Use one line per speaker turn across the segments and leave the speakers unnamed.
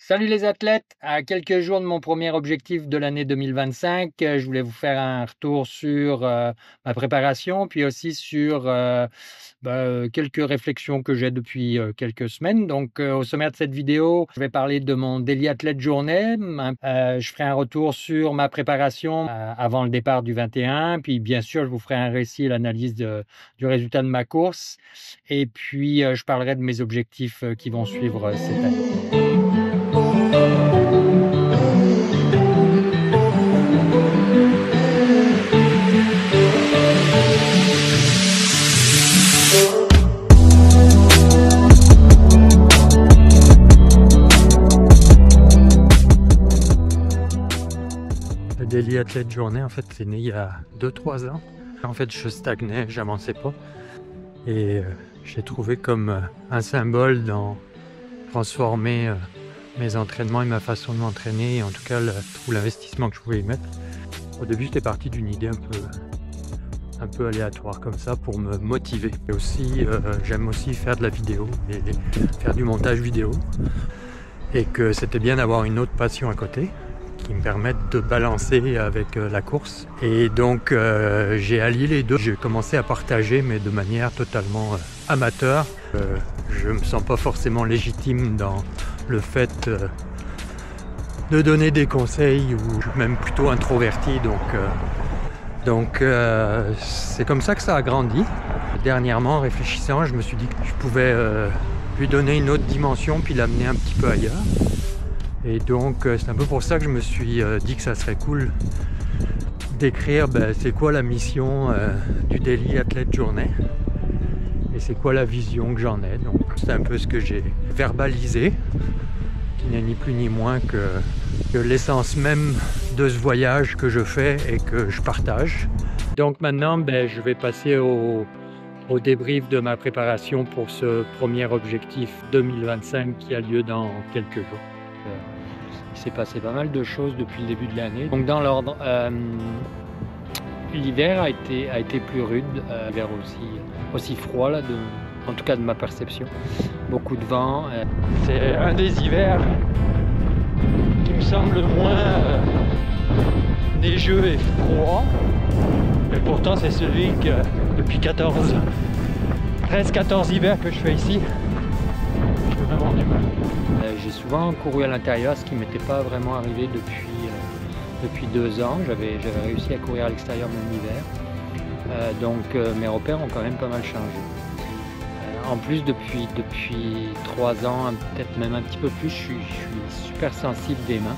Salut les athlètes! À quelques jours de mon premier objectif de l'année 2025, je voulais vous faire un retour sur ma préparation, puis aussi sur quelques réflexions que j'ai depuis quelques semaines. Donc, au sommaire de cette vidéo, je vais parler de mon Daily Athlète Journée. Je ferai un retour sur ma préparation avant le départ du 21. Puis, bien sûr, je vous ferai un récit et l'analyse du résultat de ma course. Et puis, je parlerai de mes objectifs qui vont suivre cette année. Le Daily Athlète Journée, en fait, c'est né il y a 2-3 ans. En fait, je stagnais, j'avançais pas. Et j'ai trouvé comme un symbole dans transformer mes entraînements et ma façon de m'entraîner, et en tout cas tout l'investissement que je pouvais y mettre. Au début, j'étais parti d'une idée un peu aléatoire comme ça pour me motiver. Et aussi, j'aime aussi faire de la vidéo et faire du montage vidéo. Et que c'était bien d'avoir une autre passion à côté qui me permette de balancer avec la course. Et donc j'ai allié les deux. J'ai commencé à partager, mais de manière totalement amateur. Je me sens pas forcément légitime dans le fait de donner des conseils, ou je suis même plutôt introverti, donc c'est comme ça que ça a grandi. Dernièrement, en réfléchissant, je me suis dit que je pouvais lui donner une autre dimension puis l'amener un petit peu ailleurs. Et donc c'est un peu pour ça que je me suis dit que ça serait cool d'écrire c'est quoi la mission du Daily Athlète Journée et c'est quoi la vision que j'en ai. Donc c'est un peu ce que j'ai verbalisé, qui n'est ni plus ni moins que l'essence même de ce voyage que je fais et que je partage. Donc maintenant je vais passer au débrief de ma préparation pour ce premier objectif 2025 qui a lieu dans quelques jours. Il s'est passé pas mal de choses depuis le début de l'année. Donc dans l'ordre, l'hiver a été plus rude, l'hiver aussi froid là, en tout cas de ma perception. Beaucoup de vent. C'est un des hivers qui me semble le moins neigeux et froid. Mais pourtant c'est celui que depuis 13-14 hivers que je fais ici, je peux vraiment du mal. J'ai souvent couru à l'intérieur, ce qui ne m'était pas vraiment arrivé depuis 2 ans. J'avais réussi à courir à l'extérieur même l'hiver. Donc mes repères ont quand même pas mal changé. En plus, depuis 3 ans, peut-être même un petit peu plus, je suis super sensible des mains.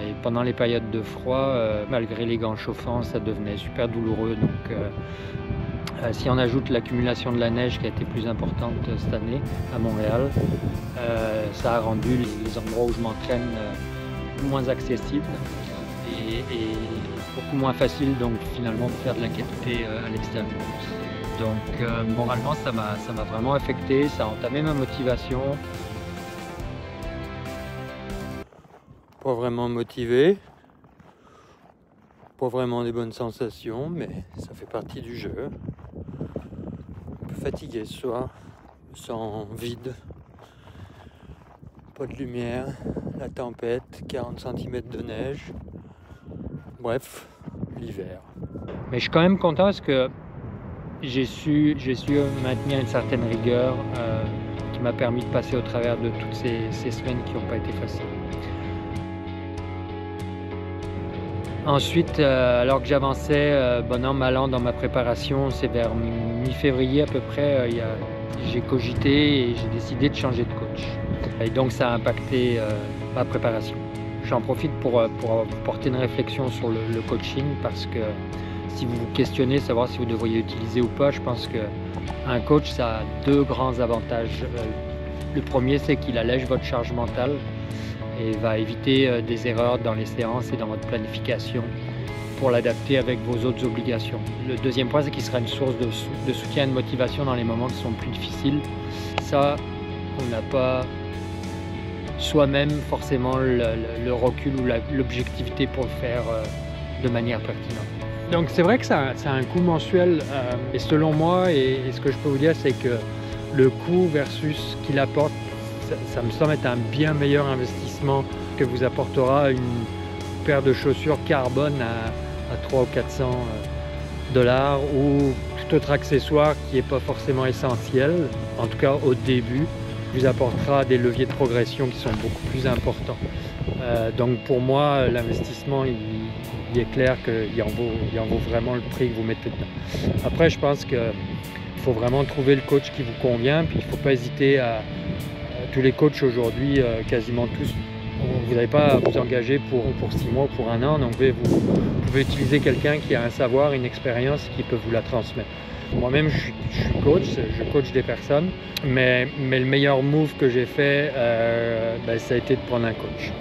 Et pendant les périodes de froid, malgré les gants chauffants, ça devenait super douloureux. Donc si on ajoute l'accumulation de la neige qui a été plus importante cette année à Montréal, ça a rendu les endroits où je m'entraîne moins accessibles et beaucoup moins facile donc finalement de faire de l'activité à l'extérieur. Donc moralement ça m'a vraiment affecté, ça a entamé ma motivation. Pas vraiment motivé, pas vraiment des bonnes sensations, mais ça fait partie du jeu. Un peu fatigué ce soir, je me sens vide, pas de lumière, la tempête, 40 cm de neige, bref, l'hiver. Mais je suis quand même content parce que j'ai su maintenir une certaine rigueur qui m'a permis de passer au travers de toutes ces semaines qui n'ont pas été faciles. Ensuite, alors que j'avançais bon an mal an dans ma préparation, c'est vers mi-février à peu près, j'ai cogité et j'ai décidé de changer de coach. Et donc ça a impacté ma préparation. J'en profite pour vous porter une réflexion sur le coaching, parce que si vous vous questionnez, savoir si vous devriez utiliser ou pas, je pense qu'un coach, ça a 2 grands avantages. Le premier, c'est qu'il allège votre charge mentale et va éviter des erreurs dans les séances et dans votre planification pour l'adapter avec vos autres obligations. Le deuxième point, c'est qu'il sera une source de soutien et de motivation dans les moments qui sont plus difficiles. Ça, on n'a pas soi-même forcément le recul ou l'objectivité pour le faire de manière pertinente. Donc c'est vrai que ça a un coût mensuel et selon moi, et ce que je peux vous dire, c'est que le coût versus ce qu'il apporte, ça me semble être un bien meilleur investissement que vous apportera une paire de chaussures carbone à 300 ou 400 dollars ou tout autre accessoire qui n'est pas forcément essentiel, en tout cas au début, vous apportera des leviers de progression qui sont beaucoup plus importants. Donc pour moi, l'investissement, il est clair qu'il en vaut vraiment le prix que vous mettez dedans. Après, je pense qu'il faut vraiment trouver le coach qui vous convient, puis il ne faut pas hésiter à tous les coachs aujourd'hui, quasiment tous, vous n'allez pas à vous engager pour 6 mois ou pour 1 an, donc vous pouvez utiliser quelqu'un qui a un savoir, une expérience qui peut vous la transmettre. Moi-même, je suis coach, je coach des personnes, mais le meilleur move que j'ai fait, ça a été de prendre un coach.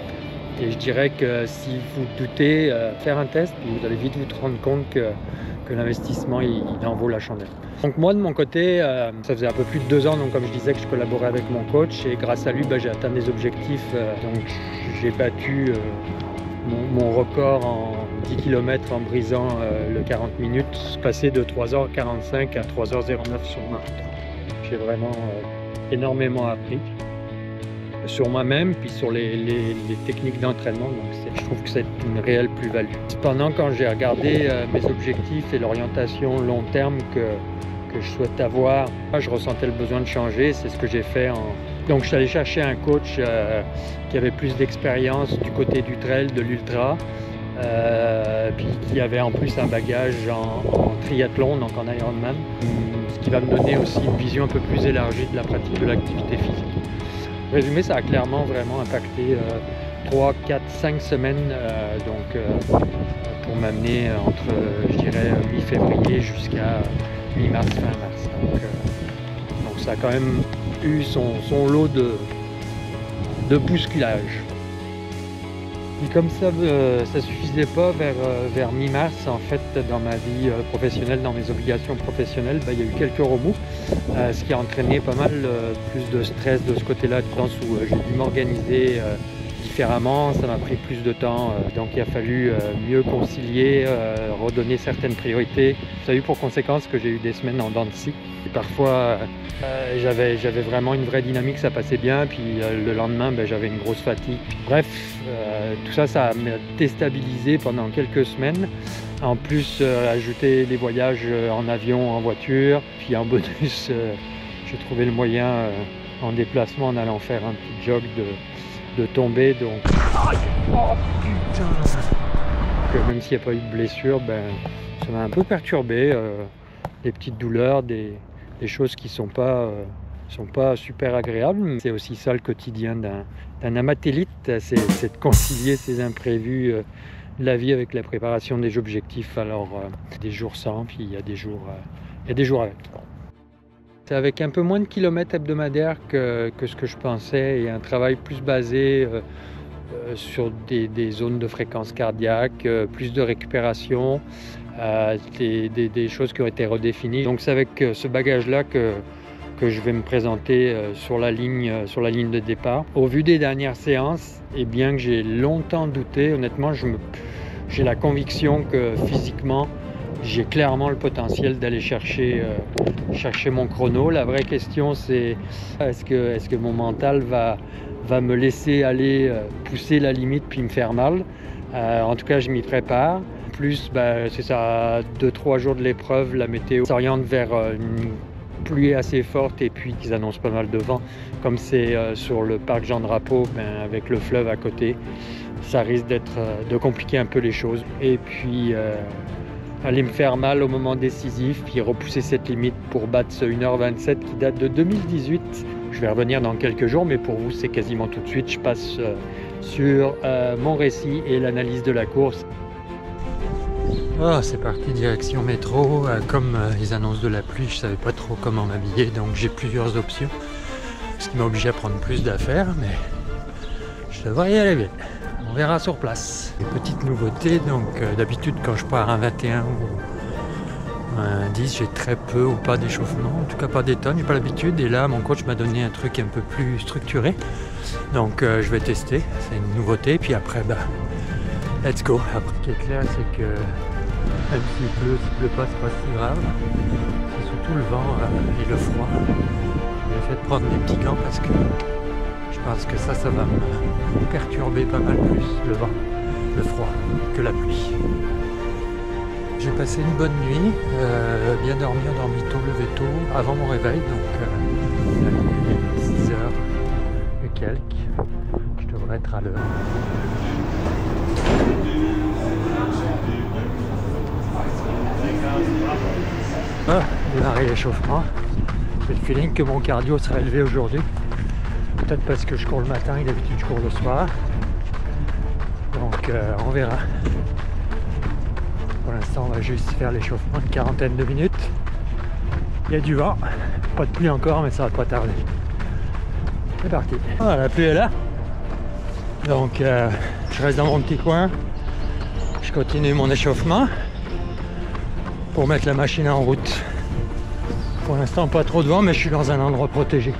Et je dirais que si vous doutez, faire un test, vous allez vite vous rendre compte que l'investissement, il en vaut la chandelle. Donc moi, de mon côté, ça faisait un peu plus de 2 ans, donc comme je disais, que je collaborais avec mon coach, et grâce à lui, j'ai atteint des objectifs. Donc j'ai battu mon record en 10 km en brisant le 40 minutes, passé de 3h45 à 3h09 sur marathon. J'ai vraiment énormément appris sur moi-même, puis sur les techniques d'entraînement, donc je trouve que c'est une réelle plus-value. Cependant, quand j'ai regardé mes objectifs et l'orientation long terme que je souhaite avoir, je ressentais le besoin de changer, c'est ce que j'ai fait. Donc je suis allé chercher un coach qui avait plus d'expérience du côté du trail, de l'ultra, puis qui avait en plus un bagage en triathlon, donc en Ironman, ce qui va me donner aussi une vision un peu plus élargie de la pratique de l'activité physique. En résumé, ça a clairement vraiment impacté 3, 4, 5 semaines pour m'amener entre, je dirais, mi-février jusqu'à mi-mars, fin mars. Donc ça a quand même eu son lot de bousculage. Et comme ça ne suffisait pas vers mi-mars, en fait, dans ma vie professionnelle, dans mes obligations professionnelles, il y a eu quelques remous, ce qui a entraîné pas mal plus de stress de ce côté-là, du sens où j'ai dû m'organiser différemment, ça m'a pris plus de temps, donc il a fallu mieux concilier, redonner certaines priorités. Ça a eu pour conséquence que j'ai eu des semaines en dents de scie. Et parfois, j'avais vraiment une vraie dynamique, ça passait bien, puis le lendemain, j'avais une grosse fatigue. Bref, tout ça, ça m'a déstabilisé pendant quelques semaines. En plus, ajouter les voyages en avion, en voiture, puis en bonus, j'ai trouvé le moyen en déplacement, en allant faire un petit jog de tomber, donc oh putain, que même s'il n'y a pas eu de blessure, ça m'a un peu perturbé, des petites douleurs, des choses qui sont pas super agréables. C'est aussi ça le quotidien d'un amathélite, c'est de concilier ces imprévus de la vie avec la préparation des objectifs. Alors des jours sans, puis il y a des jours avec. C'est avec un peu moins de kilomètres hebdomadaires que ce que je pensais, et un travail plus basé sur des zones de fréquence cardiaque, plus de récupération, des choses qui ont été redéfinies. Donc c'est avec ce bagage-là que je vais me présenter sur la ligne de départ. Au vu des dernières séances, et bien que j'ai longtemps douté, honnêtement, j'ai la conviction que physiquement, j'ai clairement le potentiel d'aller chercher mon chrono. La vraie question, c'est est-ce que mon mental va me laisser aller pousser la limite puis me faire mal. En tout cas, je m'y prépare. En plus, c'est ça, 2-3 jours de l'épreuve, la météo s'oriente vers une pluie assez forte, et puis qu'ils annoncent pas mal de vent. Comme c'est sur le parc Jean Drapeau, avec le fleuve à côté, ça risque de compliquer un peu les choses. Et puis aller me faire mal au moment décisif, puis repousser cette limite pour battre ce 1h27 qui date de 2018. Je vais revenir dans quelques jours, mais pour vous, c'est quasiment tout de suite. Je passe sur mon récit et l'analyse de la course. Oh, c'est parti, direction métro. Comme ils annoncent de la pluie, je savais pas trop comment m'habiller, donc j'ai plusieurs options. Ce qui m'a obligé à prendre plus d'affaires, mais je devrais y aller vite. On verra sur place. Petite nouveauté, donc d'habitude quand je pars un 21 ou un 10, j'ai très peu ou pas d'échauffement, en tout cas pas des tonnes, j'ai pas l'habitude. Et là, mon coach m'a donné un truc un peu plus structuré, donc je vais tester, c'est une nouveauté. Puis après, let's go. Après, ce qui est clair, c'est que même s'il pleut pas, c'est pas si grave. C'est surtout le vent et le froid. J'ai fait de prendre des petits gants parce que Je pense que ça va me perturber pas mal plus, le vent, le froid, que la pluie. J'ai passé une bonne nuit, bien dormi, endormi tôt, levé tôt, avant mon réveil, donc il est 6 heures et quelques. Je devrais être à l'heure. Ah, démarrer l'échauffement. J'ai le feeling que mon cardio sera élevé aujourd'hui. Peut-être parce que je cours le matin et d'habitude je cours le soir. Donc on verra. Pour l'instant on va juste faire l'échauffement une quarantaine de minutes. Il y a du vent, pas de pluie encore mais ça va pas tarder. C'est parti. Ah, la pluie est là. Donc je reste dans mon petit coin. Je continue mon échauffement pour mettre la machine en route. Pour l'instant pas trop de vent mais je suis dans un endroit protégé.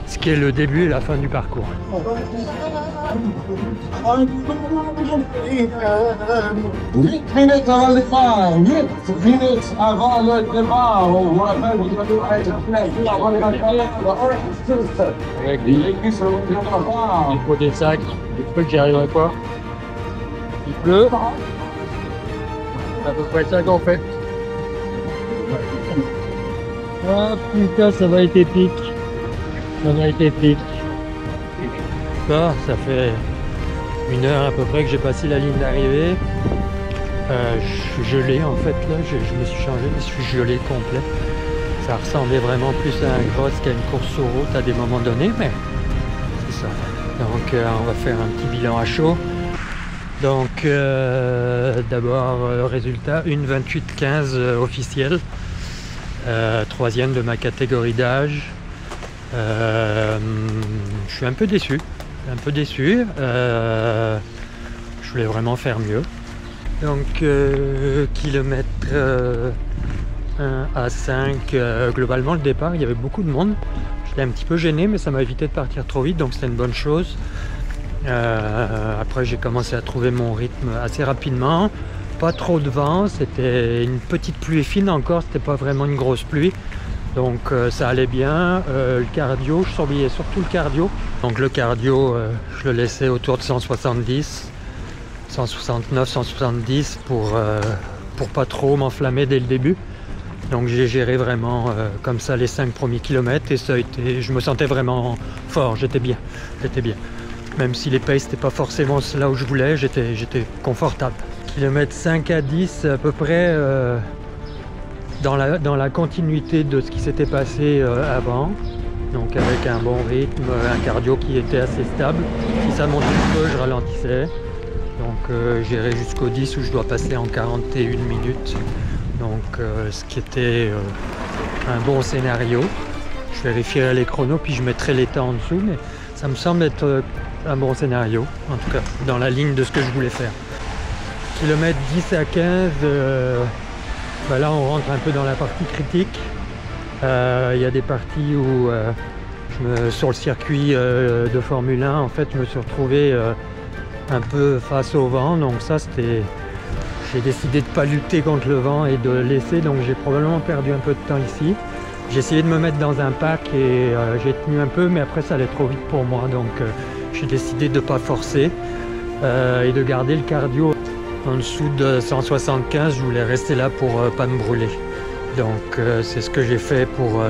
Ce qui est le début et la fin du parcours.
8 minutes avant le départ, 8 minutes avant le départ, on va faire
avec il faut des sacs, il faut que j'y arriverai pas. Il pleut. C'est à peu près ça qu'on fait. Ah putain, ça va être épique. Ça va être épique. Là, ça fait 1 heure à peu près que j'ai passé la ligne d'arrivée. Je suis gelé en fait là, je me suis changé, mais je suis gelé complet. Ça ressemblait vraiment plus à un cross qu'à une course sur route à des moments donnés, mais c'est ça. Donc on va faire un petit bilan à chaud. Donc d'abord résultat, une 28-15 officielle, 3e de ma catégorie d'âge. Je suis un peu déçu. Je voulais vraiment faire mieux. Donc kilomètre 1 à 5, globalement le départ il y avait beaucoup de monde. J'étais un petit peu gêné mais ça m'a évité de partir trop vite donc c'était une bonne chose. Après j'ai commencé à trouver mon rythme assez rapidement. Pas trop de vent, c'était une petite pluie fine encore, c'était pas vraiment une grosse pluie. Donc ça allait bien. Le cardio, je surveillais surtout le cardio. Donc le cardio, je le laissais autour de 170, 169, 170 pour pas trop m'enflammer dès le début. Donc j'ai géré vraiment comme ça les 5 premiers kilomètres et ça a été, je me sentais vraiment fort, j'étais bien. Même si les paces n'étaient pas forcément là où je voulais, j'étais confortable. Kilomètre 5 à 10 à peu près. Dans la continuité de ce qui s'était passé avant, donc avec un bon rythme, un cardio qui était assez stable. Si ça montait un peu, je ralentissais. Donc j'irai jusqu'au 10 où je dois passer en 41 minutes. Donc ce qui était un bon scénario. Je vérifierai les chronos puis je mettrai les temps en dessous, mais ça me semble être un bon scénario, en tout cas dans la ligne de ce que je voulais faire. Kilomètre 10 à 15. Ben là on rentre un peu dans la partie critique. Il y a des parties où sur le circuit de Formule 1 en fait je me suis retrouvé un peu face au vent, donc ça c'était, j'ai décidé de ne pas lutter contre le vent et de le laisser, donc j'ai probablement perdu un peu de temps ici. J'ai essayé de me mettre dans un pack et j'ai tenu un peu mais après ça allait trop vite pour moi, donc j'ai décidé de ne pas forcer et de garder le cardio en dessous de 175. Je voulais rester là pour pas me brûler. Donc c'est ce que j'ai fait pour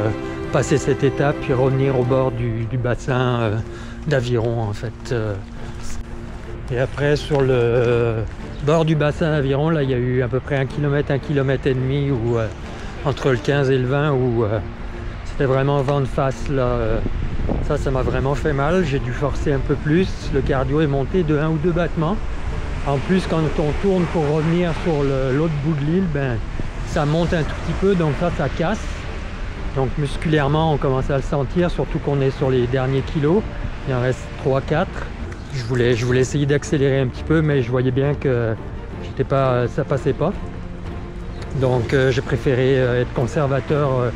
passer cette étape puis revenir au bord du bassin d'Aviron en fait. Et après sur le bord du bassin d'Aviron, là il y a eu à peu près 1 km, 1 km et demi où, entre le 15 et le 20 où c'était vraiment vent de face là. Ça m'a vraiment fait mal, j'ai dû forcer un peu plus, le cardio est monté de 1 ou 2 battements. En plus quand on tourne pour revenir sur l'autre bout de l'île, ben, ça monte un tout petit peu, donc ça casse. Donc musculairement on commence à le sentir, surtout qu'on est sur les derniers kilos. Il en reste 3-4. Je voulais essayer d'accélérer un petit peu, mais je voyais bien que ça passait pas. Donc j'ai préféré être conservateur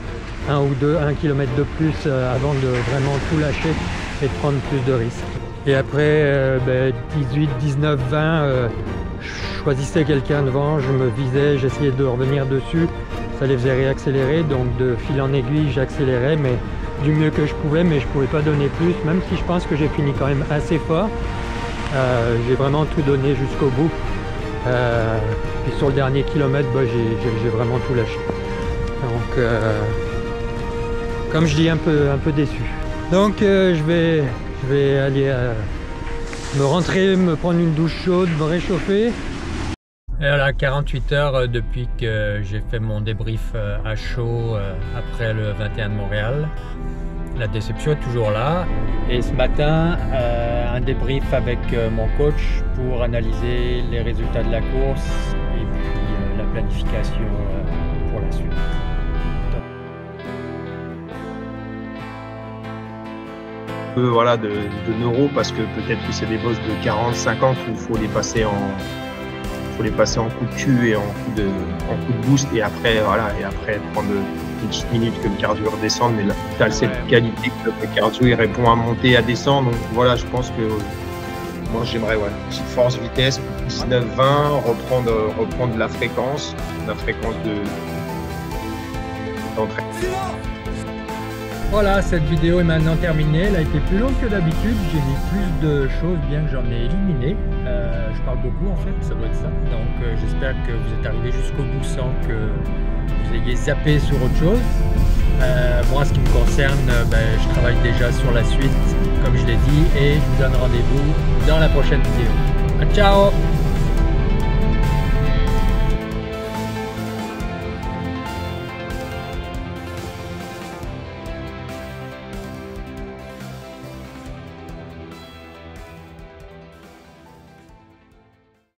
1 km de plus avant de vraiment tout lâcher et de prendre plus de risques. Et après 18, 19, 20, je choisissais quelqu'un devant, je me visais, j'essayais de revenir dessus, ça les faisait réaccélérer, donc de fil en aiguille j'accélérais, mais du mieux que je pouvais, mais je pouvais pas donner plus, même si je pense que j'ai fini quand même assez fort. J'ai vraiment tout donné jusqu'au bout. Puis sur le dernier kilomètre, bah, j'ai vraiment tout lâché. Donc, comme je dis, un peu déçu. Donc, je vais aller me rentrer, me prendre une douche chaude, me réchauffer. Et voilà, 48 heures depuis que j'ai fait mon débrief à chaud après le 21 de Montréal. La déception est toujours là. Et ce matin, un débrief avec mon coach pour analyser les résultats de la course et puis la planification pour la suite.
Voilà, de neuro, parce que peut-être que c'est des bosses de 40-50 où il faut les passer en coup de cul et en coup de boost, et après voilà, et après prendre une petite minute que le cardio redescende. Mais là, tu as cette qualité que le cardio il répond à monter, à descendre. Donc voilà, je pense que moi j'aimerais petite force vitesse 19-20, reprendre la fréquence d'entraînement.
Voilà, cette vidéo est maintenant terminée. Elle a été plus longue que d'habitude. J'ai mis plus de choses, bien que j'en ai éliminé. Je parle beaucoup en fait, ça doit être ça. Donc j'espère que vous êtes arrivé jusqu'au bout sans que vous ayez zappé sur autre chose. Moi, ce qui me concerne, je travaille déjà sur la suite, comme je l'ai dit, et je vous donne rendez-vous dans la prochaine vidéo. Ciao!